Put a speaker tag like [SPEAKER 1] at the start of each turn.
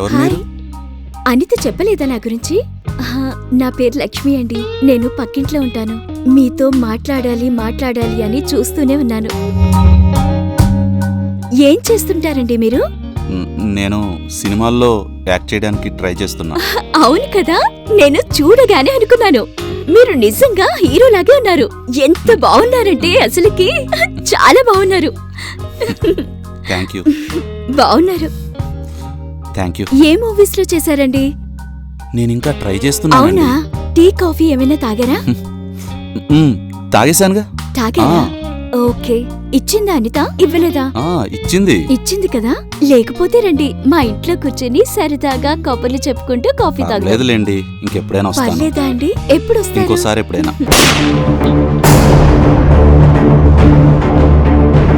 [SPEAKER 1] ఎవరు
[SPEAKER 2] హాయ్.
[SPEAKER 1] మీరు?
[SPEAKER 2] అనిత చెప్పలేదా నా గురించి? నా పేరు లక్ష్మి అండి. నేను పక్కింట్లో ఉంటాను. మీతో మాట్లాడాలి అని చూస్తూనే ఉన్నాను. ఏం చేస్తుంటారండి మీరు?
[SPEAKER 1] నేను సినిమాల్లో యాక్ట్ చేయడానికి ట్రై చేస్తున్నా.
[SPEAKER 2] అవును కదా, నేను చూడగానే అనుకున్నాను మీరు నిజంగా హీరోలాగే ఉన్నారు. ఎంత బాగున్నారంటే అసలుకి చాలా బాగున్నారు.
[SPEAKER 1] Thank you.
[SPEAKER 2] బాగున్నారు.
[SPEAKER 1] Thank you.
[SPEAKER 2] ఏ మూవీస్ లో చేశారండి?
[SPEAKER 1] నేను ఇంకా ట్రై చేస్తున్నా.
[SPEAKER 2] అవునా? టీ కాఫీ ఏమైనా తాగారా?
[SPEAKER 1] తాగేశానుగా.
[SPEAKER 2] తాగారా? ఓకే. ఇచ్చిందా అనిత? ఇవ్వలేదా?
[SPEAKER 1] ఇచ్చింది.
[SPEAKER 2] ఇచ్చింది కదా. లేకపోతే రండి, మా ఇంట్లో కూర్చొని సరదాగా కబుర్లు చెప్పుకుంటూ కాఫీ తాగుదాం.
[SPEAKER 1] లేదులేండి, ఇంకెప్పుడైనా వస్తాను.
[SPEAKER 2] పర్లేదా అండి? ఎప్పుడు వస్తారు?
[SPEAKER 1] ఇంకోసారి ఎప్పుడైనా.